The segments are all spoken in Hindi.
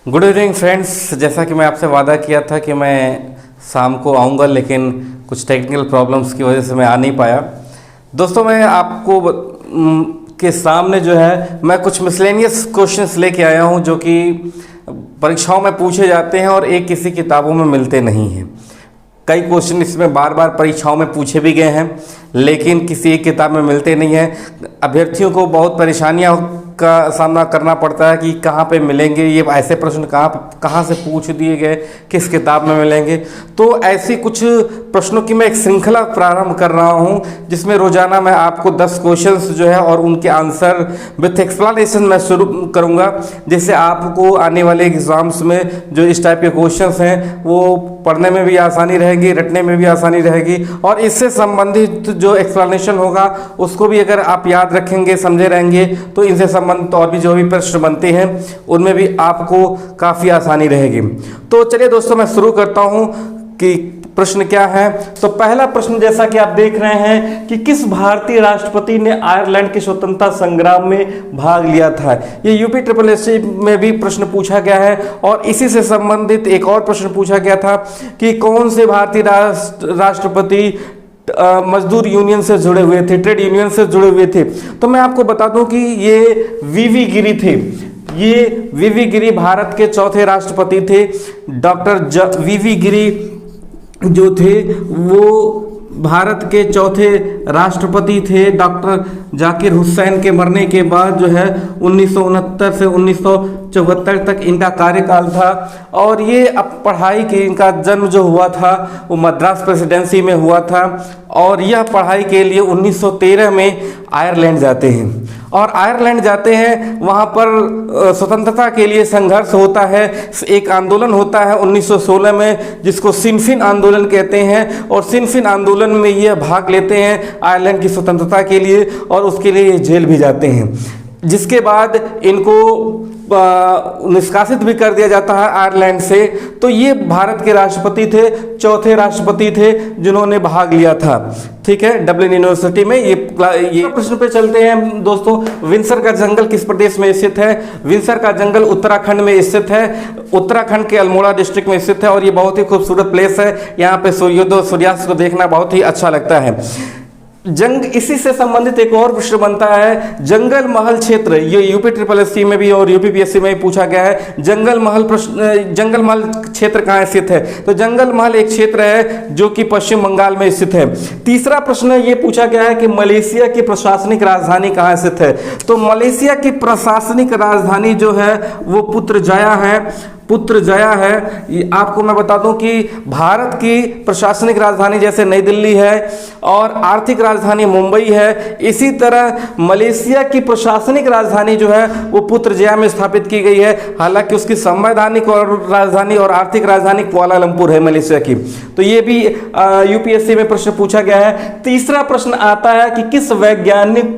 Good evening friends. जैसा कि मैं आपसे वादा किया था कि मैं शाम को आऊँगा, लेकिन कुछ टेक्निकल प्रॉब्लम्स की वजह से मैं आ नहीं पाया। दोस्तों, मैं आपको के सामने जो है मैं कुछ मिसलेनियस क्वेश्चंस लेके आया हूँ जो कि परीक्षाओं में पूछे जाते हैं और एक किसी किताबों में मिलते नहीं हैं। कई क्वेश्चन इसमें बार बार परीक्षाओं में पूछे भी गए हैं, लेकिन किसी एक किताब में मिलते नहीं हैं। अभ्यर्थियों को बहुत परेशानियां का सामना करना पड़ता है कि कहाँ पे मिलेंगे, ये ऐसे प्रश्न कहाँ से पूछ दिए गए, किस किताब में मिलेंगे। तो ऐसी कुछ प्रश्नों की मैं एक श्रृंखला प्रारंभ कर रहा हूँ, जिसमें रोजाना मैं आपको 10 क्वेश्चंस जो है और उनके आंसर विथ एक्सप्लेनेशन मैं शुरू करूँगा, जिससे आपको आने वाले एग्जाम्स में जो इस टाइप के क्वेश्चंस हैं वो पढ़ने में भी आसानी रहेगी, रटने में भी आसानी रहेगी, और इससे संबंधित जो एक्सप्लेनेशन होगा उसको भी अगर आप याद रखेंगे, समझे रहेंगे, तो इनसे संबंधित और भी जो भी प्रश्न बनते हैं उनमें भी आपको काफ़ी आसानी रहेगी। तो चलिए दोस्तों, मैं शुरू करता हूं कि प्रश्न क्या है। तो पहला प्रश्न, जैसा कि आप देख रहे हैं कि किस भारतीय राष्ट्रपति ने आयरलैंड के स्वतंत्रता संग्राम में भाग लिया था। ये यूपी ट्रिपल एससी में भी प्रश्न पूछा गया है, और इसी से संबंधित एक और प्रश्न पूछा गया था कि कौन से भारतीय राष्ट्रपति मजदूर यूनियन से जुड़े हुए थे, ट्रेड यूनियन से जुड़े हुए थे। तो मैं आपको बता दूं कि ये वीवी गिरी थे। ये वीवी गिरी भारत के चौथे राष्ट्रपति थे। डॉक्टर वीवी गिरी जो थे वो भारत के चौथे राष्ट्रपति थे। डॉक्टर जाकिर हुसैन के मरने के बाद जो है 1969 से 1974 तक इनका कार्यकाल था। और ये अब पढ़ाई की, इनका जन्म जो हुआ था वो मद्रास प्रेसिडेंसी में हुआ था, और यह पढ़ाई के लिए 1913 में आयरलैंड जाते हैं। और आयरलैंड जाते हैं, वहाँ पर स्वतंत्रता के लिए संघर्ष होता है। एक आंदोलन होता है 1916 में, जिसको सिनफिन आंदोलन कहते हैं, और सिनफिन आंदोलन में ये भाग लेते हैं आयरलैंड की स्वतंत्रता के लिए, और उसके लिए जेल भी जाते हैं। जिसके बाद इनको निष्कासित भी कर दिया जाता है आयरलैंड से। तो ये भारत के राष्ट्रपति थे, चौथे राष्ट्रपति थे जिन्होंने भाग लिया था। ठीक है, डबलिन यूनिवर्सिटी में। ये प्रश्न पे चलते हैं दोस्तों। विंसर का जंगल किस प्रदेश में स्थित है? विंसर का जंगल उत्तराखंड में स्थित है। उत्तराखंड के अल्मोड़ा डिस्ट्रिक्ट में स्थित है, और ये बहुत ही खूबसूरत प्लेस है। यहाँ पे सूर्योदय सूर्यास्त को देखना बहुत ही अच्छा लगता है। इसी से संबंधित एक और प्रश्न बनता है, जंगल महल क्षेत्र। ये यूपी ट्रिपल एससी में भी और यूपीपीएससी में भी पूछा गया है। जंगल महल क्षेत्र कहाँ स्थित है? तो जंगल महल एक क्षेत्र है जो कि पश्चिम बंगाल में स्थित है। तीसरा प्रश्न ये पूछा गया है कि मलेशिया की प्रशासनिक राजधानी कहाँ स्थित है? तो मलेशिया की प्रशासनिक राजधानी जो है वो पुत्रजया है। पुत्रजया है। आपको मैं बता दूं कि भारत की प्रशासनिक राजधानी जैसे नई दिल्ली है और आर्थिक राजधानी मुंबई है, इसी तरह मलेशिया की प्रशासनिक राजधानी जो है वो पुत्रजया में स्थापित की गई है। हालांकि उसकी संवैधानिक और राजधानी और आर्थिक राजधानी कुआलालंपुर है मलेशिया की। तो ये भी यूपीएससी में प्रश्न पूछा गया है। तीसरा प्रश्न आता है कि किस वैज्ञानिक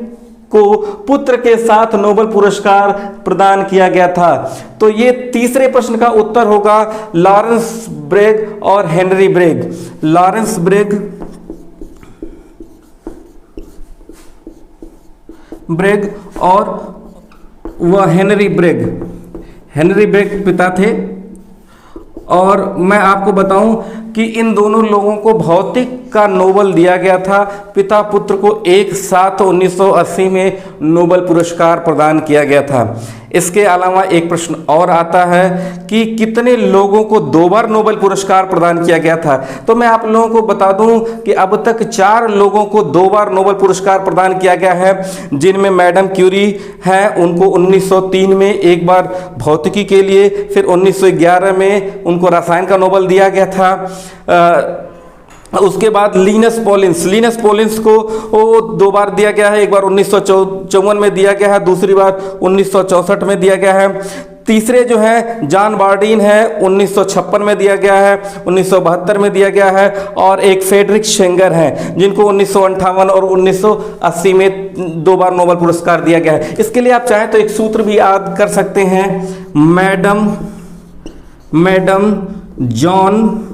को पुत्र के साथ नोबेल पुरस्कार प्रदान किया गया था? तो ये तीसरे प्रश्न का उत्तर होगा लॉरेंस ब्रेग और हेनरी ब्रेग। लॉरेंस ब्रेग और वह हेनरी ब्रेग पिता थे। और मैं आपको बताऊं कि इन दोनों लोगों को भौतिक का नोबेल दिया गया था। पिता पुत्र को एक साथ 1980 में नोबेल पुरस्कार प्रदान किया गया था। इसके अलावा एक प्रश्न और आता है कि कितने लोगों को 2 बार नोबेल पुरस्कार प्रदान किया गया था? तो मैं आप लोगों को बता दूं कि अब तक 4 लोगों को 2 बार नोबेल पुरस्कार प्रदान किया गया है, जिनमें मैडम क्यूरी हैं, उनको 1903 में एक बार भौतिकी के लिए, फिर 1911 में उनको रसायन का नोबेल दिया गया था। उसके बाद लिनस पॉलिंस को 2 बार दिया गया है। एक बार 1954 में दिया गया है, दूसरी बार 1964 में दिया गया है। तीसरे जो है जॉन बार्डीन है, 1956 में दिया गया है, 1972 में दिया गया है। और एक फ्रेडरिक शेंगर हैं, जिनको 1958 और 1980 में 2 बार नोबेल पुरस्कार दिया गया है। इसके लिए आप चाहें तो एक सूत्र भी याद कर सकते हैं, मैडम जॉन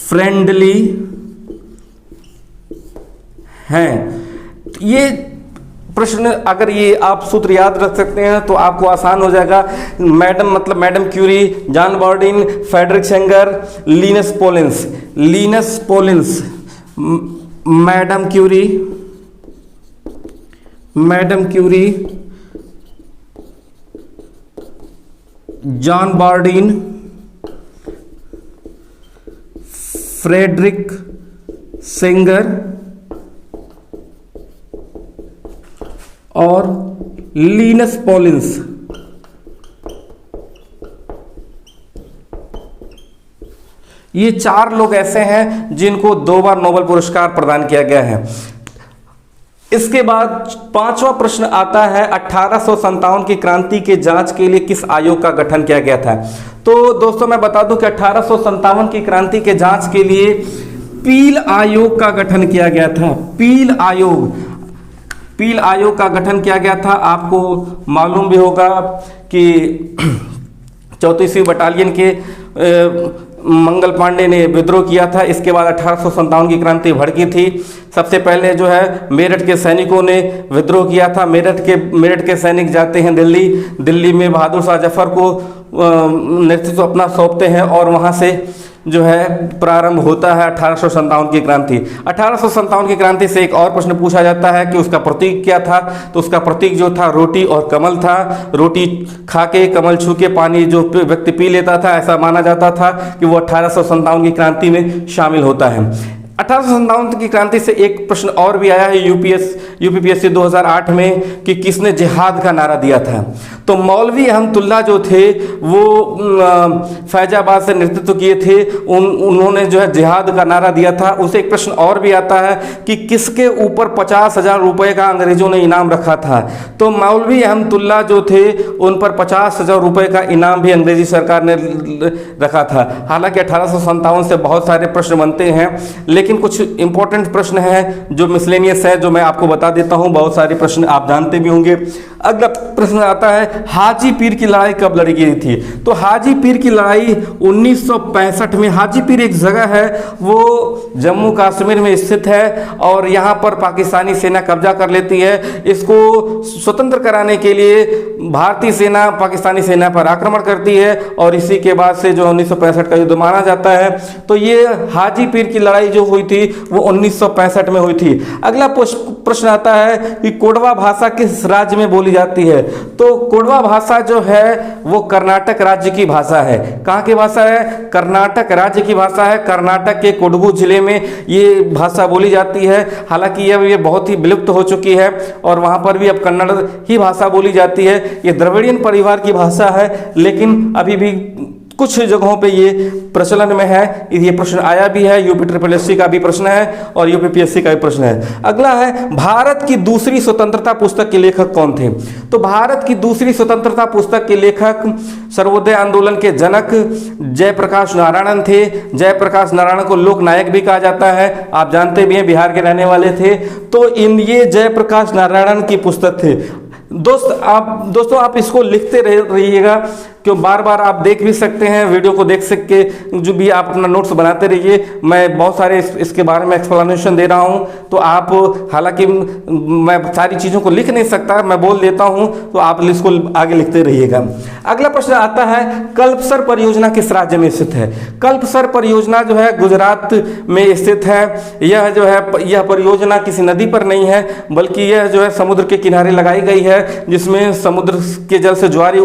फ्रेंडली हैं। ये प्रश्न अगर ये आप सूत्र याद रख सकते हैं तो आपको आसान हो जाएगा। मैडम मतलब madam Curie, John Bardeen, Frederick Sanger, Linus Paulings. Linus Paulings, madam Curie, madam Curie, John Bardeen, Frederick Sanger और लिनस पॉलिंस। ये 4 लोग ऐसे हैं जिनको 2 बार नोबेल पुरस्कार प्रदान किया गया है। इसके बाद 5वां प्रश्न आता है 1857 की क्रांति के जांच के लिए किस आयोग का गठन किया गया था। तो दोस्तों मैं बता दूं कि 1857 की क्रांति के जांच के लिए पील आयोग का गठन किया गया था। पील आयोग का गठन किया गया था। आपको मालूम भी होगा कि 34वीं बटालियन के मंगल पांडे ने विद्रोह किया था। इसके बाद 1857 की क्रांति भड़की थी। सबसे पहले जो है मेरठ के सैनिकों ने विद्रोह किया था। मेरठ के सैनिक जाते हैं दिल्ली में बहादुर शाह जफर को नेतृत्व अपना सौंपते हैं और वहाँ से जो है प्रारंभ होता है 1857 की क्रांति। 1857 की क्रांति से एक और प्रश्न पूछा जाता है कि उसका प्रतीक क्या था। तो उसका प्रतीक जो था रोटी और कमल था। रोटी खा के कमल छू के पानी जो व्यक्ति पी लेता था, ऐसा माना जाता था कि वो 1857 की क्रांति में शामिल होता है। 1857 की क्रांति से एक प्रश्न और भी आया है यूपीपीएससी 2008 में कि किसने जिहाद का नारा दिया था। तो मौलवी अहमदुल्ला जो थे वो फैजाबाद से नेतृत्व किए थे। उन्होंने जो है जिहाद का नारा दिया था। उसे एक प्रश्न और भी आता है कि किसके ऊपर 50,000 रुपये का अंग्रेजों ने इनाम रखा था। तो मौलवी अहमदुल्ला जो थे उन पर 50,000 रुपये का इनाम भी अंग्रेजी सरकार ने रखा था। हालांकि 1857 से बहुत सारे प्रश्न बनते हैं, लेकिन कुछ इंपॉर्टेंट प्रश्न हैं जो मिसलेनियस है, जो मैं आपको बता देता हूं। बहुत सारे प्रश्न आप जानते भी होंगे। अगला प्रश्न आता है हाजी पीर की लड़ाई कब लड़ी गई थी। तो हाजी पीर की लड़ाई 1965 में। हाजी पीर एक जगह है, वो जम्मू कश्मीर में स्थित है और यहाँ पर पाकिस्तानी सेना कब्जा कर लेती है। इसको स्वतंत्र कराने के लिए भारतीय सेना पाकिस्तानी सेना पर आक्रमण करती है और इसी के बाद से जो 1965 का युद्ध माना जाता है। तो ये हाजी पीर की लड़ाई जो हुई थी वो 1965 में हुई थी। अगला प्रश्न आता है कि कोडवा भाषा किस राज्य में बोली जाती है। तो कोडवा भाषा जो है वो कर्नाटक राज्य की भाषा है। कहाँ की भाषा है? कर्नाटक राज्य की भाषा है। कर्नाटक के कोडगु जिले में ये भाषा बोली जाती है। हालांकि ये बहुत ही विलुप्त हो चुकी है और वहाँ पर भी अब कन्नड़ ही भाषा बोली जाती है। ये द्रविड़ियन परिवार की भाषा है, लेकिन अभी भी कुछ जगहों पे ये प्रचलन में है। ये प्रश्न आया भी है, यूपीएससी का भी प्रश्न है और यूपीपीएससी का भी प्रश्न है। अगला है भारत की दूसरी स्वतंत्रता पुस्तक के लेखक कौन थे। तो भारत की दूसरी स्वतंत्रता पुस्तक के लेखक सर्वोदय आंदोलन के जनक जयप्रकाश नारायण थे। जयप्रकाश नारायण को लोक नायक भी कहा जाता है, आप जानते भी हैं, बिहार के रहने वाले थे। तो ये जयप्रकाश नारायण की पुस्तक थे। दोस्तों आप इसको लिखते रहिएगा, क्यों बार बार आप देख भी सकते हैं, वीडियो को देख सके जो भी आप अपना नोट्स बनाते रहिए। मैं बहुत सारे इसके बारे में एक्सप्लेनेशन दे रहा हूं, तो आप, हालांकि मैं सारी चीज़ों को लिख नहीं सकता, मैं बोल देता हूं, तो आप इसको आगे लिखते रहिएगा। अगला प्रश्न आता है कल्पसर परियोजना किस राज्य में स्थित है। कल्पसर परियोजना जो है गुजरात में स्थित है। यह जो है यह परियोजना किसी नदी पर नहीं है, बल्कि यह जो है समुद्र के किनारे लगाई गई है, जिसमें समुद्र के जल से ज्वारी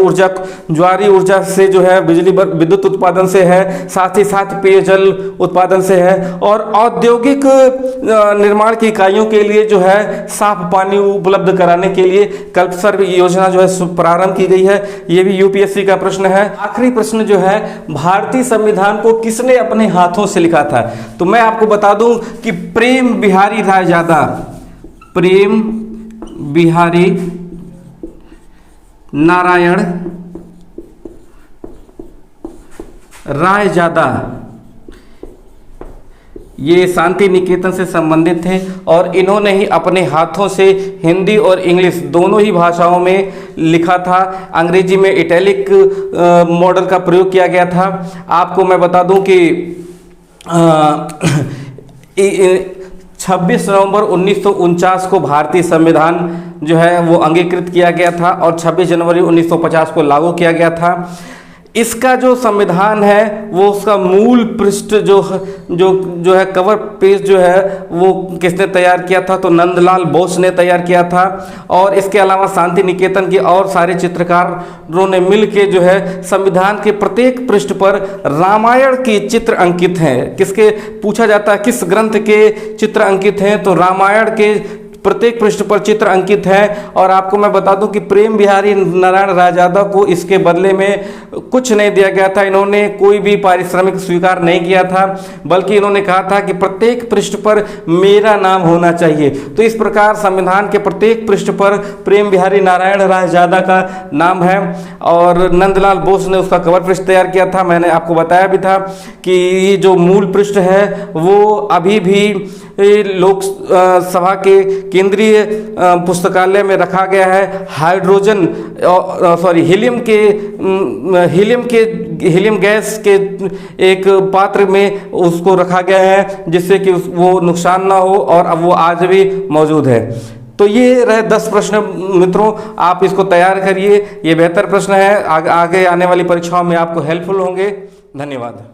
ऊर्जा से जो है बिजली विद्युत उत्पादन से है, साथ ही साथ पेयजल उत्पादन से है और औद्योगिक निर्माण की इकाइयों के लिए जो है साफ पानी उपलब्ध कराने के लिए कल्पसर योजना जो है प्रारंभ की गई है। ये भी यूपीएससी का प्रश्न है। आखिरी प्रश्न जो है भारतीय संविधान को किसने अपने हाथों से लिखा था। तो मैं आपको बता दूं कि प्रेम बिहारी रायजादा, प्रेम बिहारी नारायण रायजादा, ये शांति निकेतन से संबंधित थे और इन्होंने ही अपने हाथों से हिंदी और इंग्लिश दोनों ही भाषाओं में लिखा था। अंग्रेजी में इटैलिक मॉडल का प्रयोग किया गया था। आपको मैं बता दूं कि 26 नवंबर 1949 को भारतीय संविधान जो है वो अंगीकृत किया गया था और 26 जनवरी 1950 को लागू किया गया था। इसका जो संविधान है वो उसका मूल पृष्ठ जो है कवर पेज जो है वो किसने तैयार किया था, तो नंदलाल बोस ने तैयार किया था। और इसके अलावा शांति निकेतन के और सारे चित्रकारों ने मिल के जो है संविधान के प्रत्येक पृष्ठ पर रामायण के चित्र अंकित हैं। किसके पूछा जाता है किस ग्रंथ के चित्र अंकित हैं, तो रामायण के प्रत्येक पृष्ठ पर चित्र अंकित है। और आपको मैं बता दूं कि प्रेम बिहारी नारायण रायजादा को इसके बदले में कुछ नहीं दिया गया था, इन्होंने कोई भी पारिश्रमिक स्वीकार नहीं किया था, बल्कि इन्होंने कहा था कि प्रत्येक पृष्ठ पर मेरा नाम होना चाहिए। तो इस प्रकार संविधान के प्रत्येक पृष्ठ पर प्रेम बिहारी नारायण रायजादा का नाम है और नंदलाल बोस ने उसका कवर पृष्ठ तैयार किया था। मैंने आपको बताया भी था कि ये जो मूल पृष्ठ है वो अभी भी लोक सभा के केंद्रीय पुस्तकालय में रखा गया है। हाइड्रोजन हीलियम गैस के एक पात्र में उसको रखा गया है जिससे कि वो नुकसान ना हो और अब वो आज भी मौजूद है। तो ये रहे 10 प्रश्न मित्रों, आप इसको तैयार करिए, ये बेहतर प्रश्न है, आगे आने वाली परीक्षाओं में आपको हेल्पफुल होंगे। धन्यवाद।